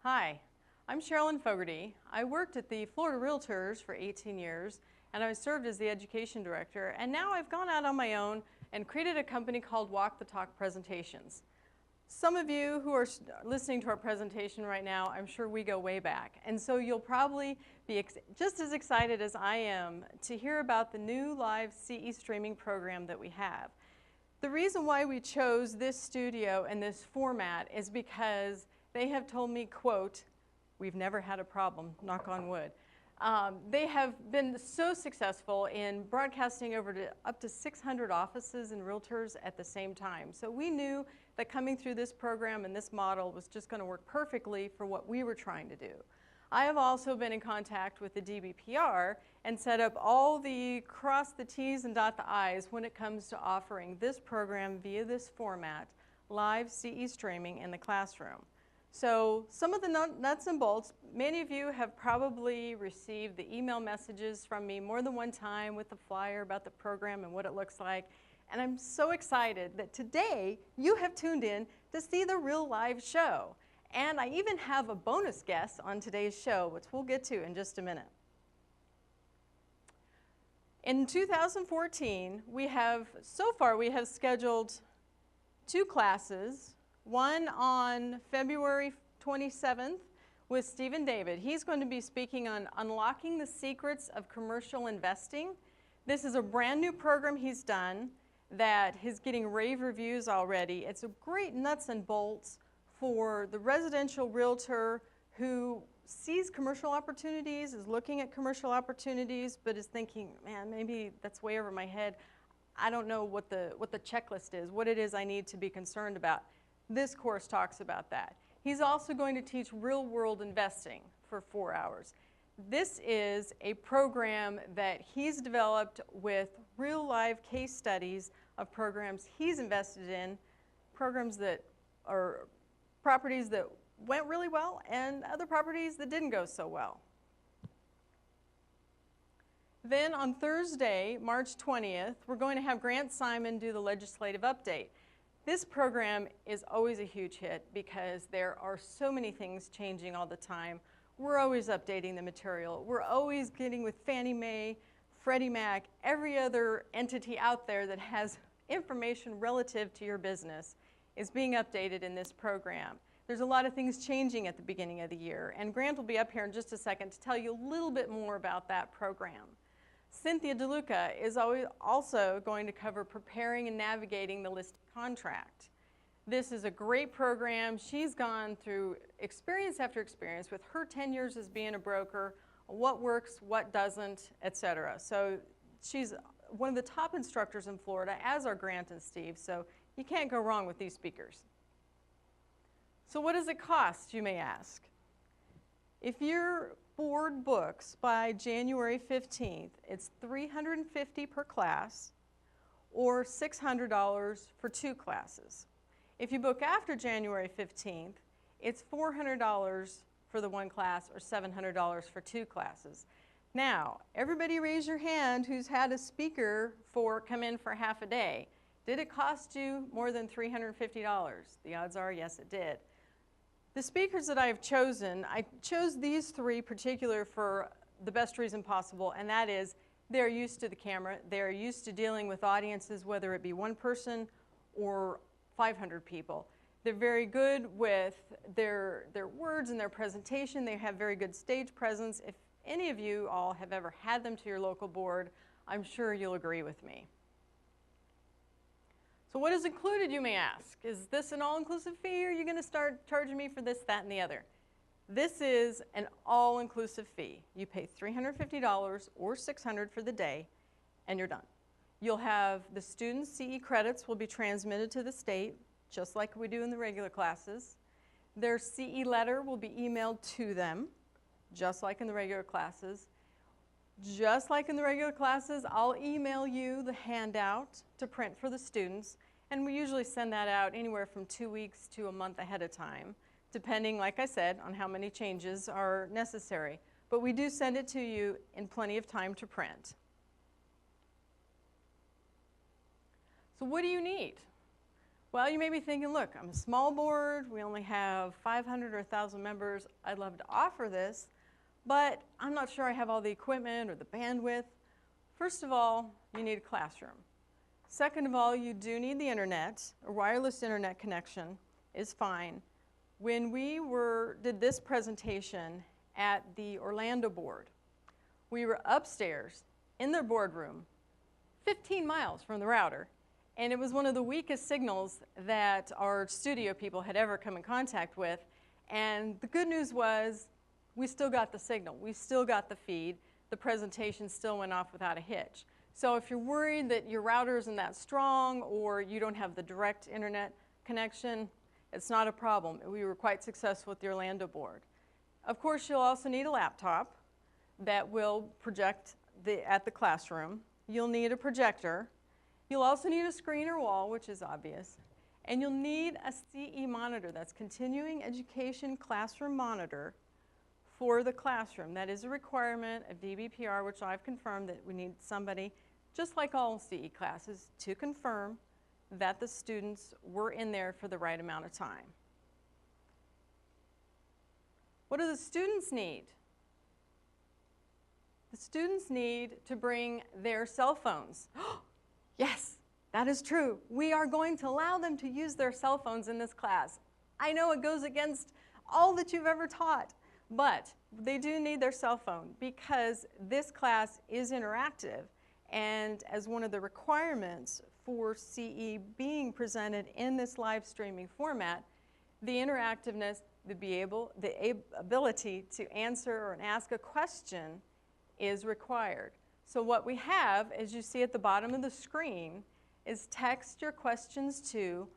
Hi, I'm Cherolyne Fogarty. I worked at the Florida Realtors for 18 years, and I served as the education director, and now I've gone out on my own and created a company called Walk the Talk Presentations. Some of you who are listening to our presentation right now, I'm sure we go way back, and so you'll probably be just as excited as I am to hear about the new live CE streaming program that we have. The reason why we chose this studio and this format is because they have told me, quote, "We've never had a problem, knock on wood." They have been so successful in broadcasting over to up to 600 offices and realtors at the same time. So we knew that coming through this program and this model was just going to work perfectly for what we were trying to do. I have also been in contact with the DBPR and set up all the cross the T's and dot the I's when it comes to offering this program via this format, live CE streaming in the classroom. So some of the nuts and bolts, many of you have probably received the email messages from me more than one time with the flyer about the program and what it looks like. And I'm so excited that today you have tuned in to see the real live show. And I even have a bonus guest on today's show, which we'll get to in just a minute. In 2014, so far we have scheduled 2 classes. One on February 27th with Stephen David. He's going to be speaking on unlocking the secrets of commercial investing. This is a brand new program he's done that is getting rave reviews already. It's a great nuts and bolts for the residential realtor who sees commercial opportunities, is looking at commercial opportunities, but is thinking, man, maybe that's way over my head. I don't know what the checklist is, what it is I need to be concerned about. This course talks about that. He's also going to teach real-world investing for 4 hours. This is a program that he's developed with real-live case studies of programs he's invested in, programs that are properties that went really well and other properties that didn't go so well. Then on Thursday, March 20th, we're going to have Grant Simon do the legislative update. This program is always a huge hit because there are so many things changing all the time. We're always updating the material. We're always getting with Fannie Mae, Freddie Mac, every other entity out there that has information relative to your business is being updated in this program. There's a lot of things changing at the beginning of the year, and Grant will be up here in just a second to tell you a little bit more about that program. Cynthia DeLuca is also going to cover preparing and navigating the listed contract. This is a great program. She's gone through experience after experience with her 10 years as being a broker, what works, what doesn't, etc. So she's one of the top instructors in Florida, as are Grant and Steve, so you can't go wrong with these speakers. So what does it cost, you may ask? If your board books by January 15th, it's $350 per class or $600 for 2 classes. If you book after January 15th, it's $400 for the 1 class or $700 for 2 classes. Now, everybody raise your hand who's had a speaker come in for half a day. Did it cost you more than $350? The odds are yes, it did. The speakers that I have chosen, I chose these 3 particular for the best reason possible, and that is they're used to the camera. They're used to dealing with audiences, whether it be 1 person or 500 people. They're very good with their words and their presentation. They have very good stage presence. If any of you all have ever had them to your local board, I'm sure you'll agree with me. So what is included, you may ask? Is this an all-inclusive fee, or are you going to start charging me for this, that, and the other? This is an all-inclusive fee. You pay $350 or $600 for the day, and you're done. You'll have the students' CE credits will be transmitted to the state, just like we do in the regular classes. Their CE letter will be emailed to them, just like in the regular classes. Just like in the regular classes, I'll email you the handout to print for the students, and we usually send that out anywhere from 2 weeks to a month ahead of time, depending, like I said, on how many changes are necessary. But we do send it to you in plenty of time to print. So what do you need? Well, you may be thinking, look, I'm a small board, we only have 500 or 1,000 members, I'd love to offer this, but I'm not sure I have all the equipment or the bandwidth. First of all, you need a classroom. Second of all, you do need the internet. A wireless internet connection is fine. When we did this presentation at the Orlando board, we were upstairs in their boardroom, 15 miles from the router, and it was one of the weakest signals that our studio people had ever come in contact with. And the good news was we still got the signal. We still got the feed. The presentation still went off without a hitch. So if you're worried that your router isn't that strong or you don't have the direct internet connection, it's not a problem. We were quite successful with the Orlando board. Of course, you'll also need a laptop that will project at the classroom. You'll need a projector. You'll also need a screen or wall, which is obvious. And you'll need a CE monitor, that's Continuing Education Classroom Monitor, for the classroom. That is a requirement of DBPR, which I've confirmed that we need somebody, just like all CE classes, to confirm that the students were in there for the right amount of time. What do the students need? The students need to bring their cell phones. Yes, that is true. We are going to allow them to use their cell phones in this class. I know it goes against all that you've ever taught, but they do need their cell phone because this class is interactive, and as one of the requirements for CE being presented in this live streaming format, the interactiveness, the ability to answer or ask a question is required. So what we have, as you see at the bottom of the screen, is text your questions to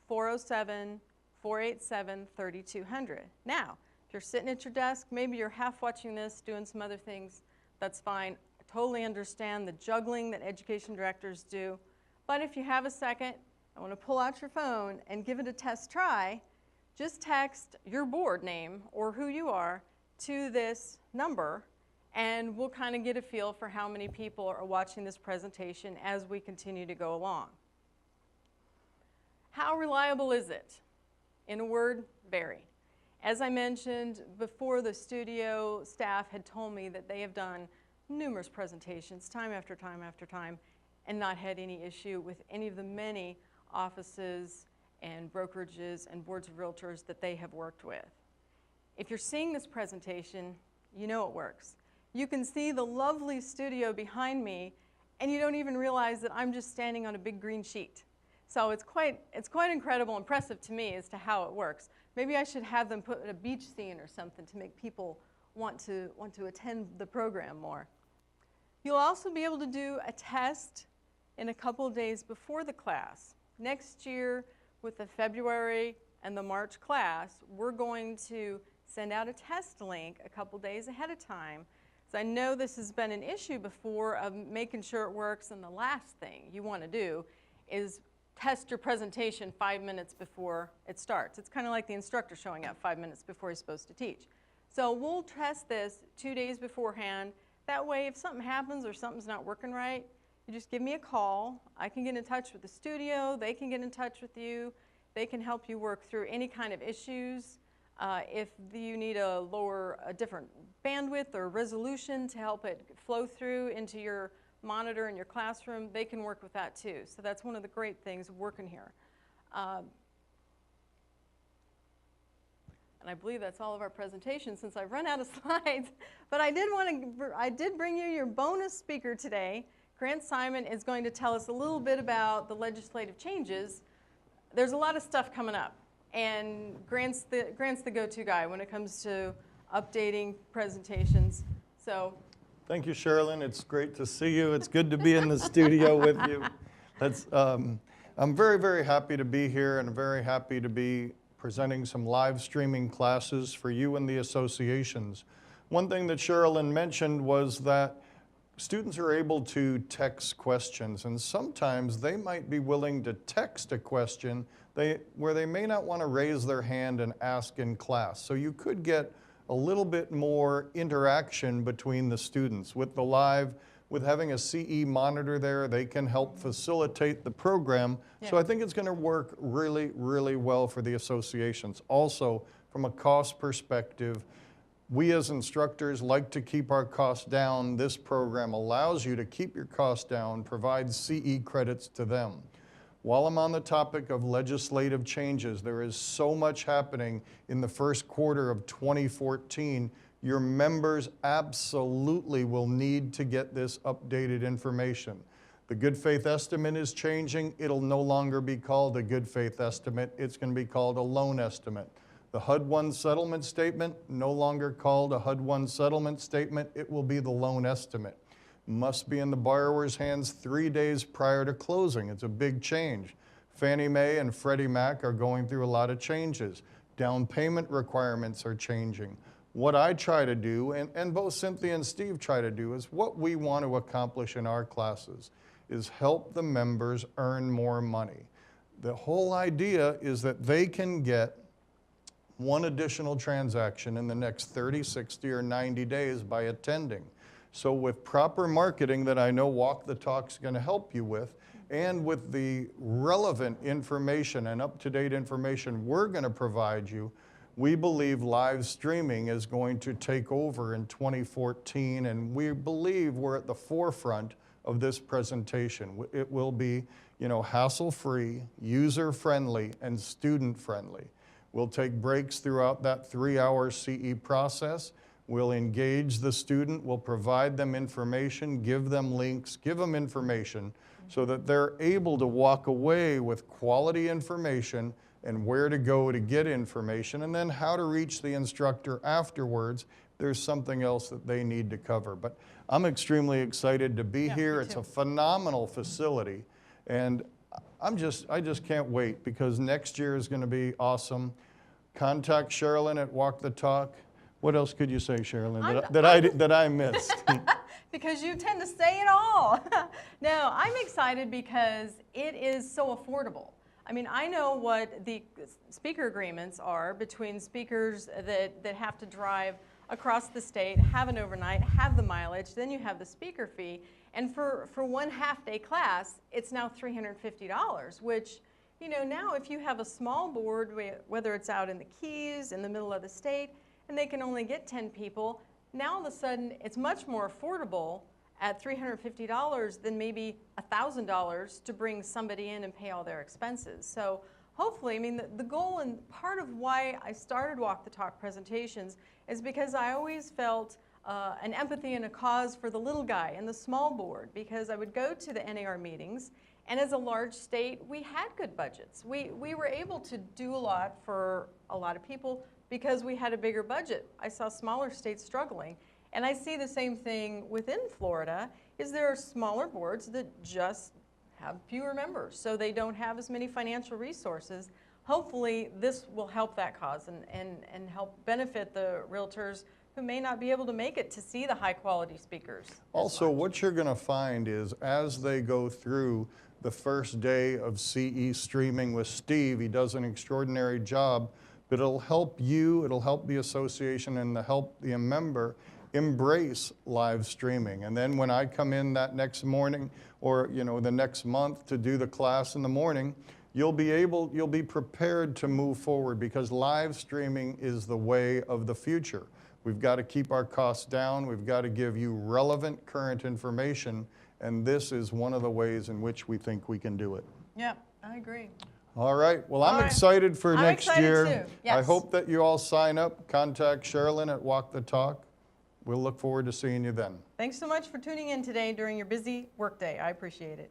407-487-3200. Now, if you're sitting at your desk, maybe you're half watching this, doing some other things, that's fine. I totally understand the juggling that education directors do. But if you have a second, I want to pull out your phone and give it a test try, just text your board name or who you are to this number, and we'll kind of get a feel for how many people are watching this presentation as we continue to go along. How reliable is it? In a word, very. As I mentioned before, the studio staff had told me that they have done numerous presentations time after time after time and not had any issue with any of the many offices and brokerages and boards of realtors that they have worked with. If you're seeing this presentation, you know it works. You can see the lovely studio behind me, and you don't even realize that I'm just standing on a big green sheet. So it's quite incredible, impressive to me as to how it works. Maybe I should have them put a beach scene or something to make people want to attend the program more. You'll also be able to do a test in a couple of days before the class. Next year, with the February and the March class, we're going to send out a test link a couple days ahead of time. So I know this has been an issue before of making sure it works, and the last thing you want to do is test your presentation 5 minutes before it starts. It's kind of like the instructor showing up 5 minutes before he's supposed to teach. So we'll test this 2 days beforehand. That way, if something happens or something's not working right, you just give me a call. I can get in touch with the studio. They can get in touch with you. They can help you work through any kind of issues. If you need a different bandwidth or resolution to help it flow through into your monitor in your classroom, they can work with that too. So that's one of the great things of working here. And I believe that's all of our presentation since I've run out of slides. But I did bring you your bonus speaker today. Grant Simon is going to tell us a little bit about the legislative changes. There's a lot of stuff coming up, and Grant's the go-to guy when it comes to updating presentations. So, thank you, Cherolyne. It's great to see you. It's good to be in the studio with you. I'm very, very happy to be here, and very happy to be presenting some live streaming classes for you and the associations. One thing that Cherolyne mentioned was that students are able to text questions, and sometimes they might be willing to text a question where they may not want to raise their hand and ask in class. So you could get a little bit more interaction between the students. With the live with having a CE monitor there, they can help facilitate the program. So I think it's going to work really, really well for the associations. Also, from a cost perspective, we as instructors like to keep our costs down. This program allows you to keep your costs down, provides CE credits to them. While I'm on the topic of legislative changes, there is so much happening in the first quarter of 2014. Your members absolutely will need to get this updated information. The good faith estimate is changing. It'll no longer be called a good faith estimate. It's going to be called a loan estimate. The HUD-1 settlement statement, no longer called a HUD-1 settlement statement. It will be the loan estimate. Must be in the borrower's hands 3 days prior to closing. It's a big change. Fannie Mae and Freddie Mac are going through a lot of changes. Down payment requirements are changing. What I try to do, and both Cynthia and Steve try to do, is what we want to accomplish in our classes is help the members earn more money. The whole idea is that they can get one additional transaction in the next 30, 60, or 90 days by attending. So with proper marketing that I know Walk the Talk's going to help you with, and with the relevant information and up-to-date information we're going to provide you, we believe live streaming is going to take over in 2014, and we believe we're at the forefront of this presentation. It will be, hassle-free, user-friendly, and student-friendly. We'll take breaks throughout that 3-hour CE process. We'll engage the student, we'll provide them information, give them links, give them information so that they're able to walk away with quality information and where to go to get information, and then how to reach the instructor afterwards. There's something else that they need to cover. But I'm extremely excited to be here. It's a phenomenal facility, and I just can't wait because next year is going to be awesome. Contact Cherolyne at Walk the Talk. What else could you say, Cherolyne, that I missed? Because you tend to say it all. No, I'm excited because it is so affordable. I mean, I know what the speaker agreements are between speakers that have to drive across the state, have an overnight, have the mileage, then you have the speaker fee. And for one half-day class, it's now $350, which, now if you have a small board, whether it's out in the Keys, in the middle of the state, and they can only get 10 people, now all of a sudden it's much more affordable at $350 than maybe $1,000 to bring somebody in and pay all their expenses. So hopefully, the goal and part of why I started Walk the Talk presentations is because I always felt an empathy and a cause for the little guy and the small board, because I would go to the NAR meetings, and as a large state, we had good budgets. We were able to do a lot for a lot of people because we had a bigger budget. I saw smaller states struggling. And I see the same thing within Florida, is there are smaller boards that just have fewer members, so they don't have as many financial resources. Hopefully this will help that cause and help benefit the realtors who may not be able to make it to see the high quality speakers. Also, what you're going to find is as they go through the first day of CE streaming with Steve, he does an extraordinary job, but it'll help you, it'll help the association, and help the member embrace live streaming. And then when I come in that next morning or the next month to do the class in the morning, you'll be prepared to move forward, because live streaming is the way of the future. We've got to keep our costs down. We've got to give you relevant current information, and this is one of the ways in which we think we can do it. Yeah, I agree. All right. Well, I'm excited for next year. Too. Yes. I hope that you all sign up. Contact Cherolyne at Walk the Talk. We'll look forward to seeing you then. Thanks so much for tuning in today during your busy workday. I appreciate it.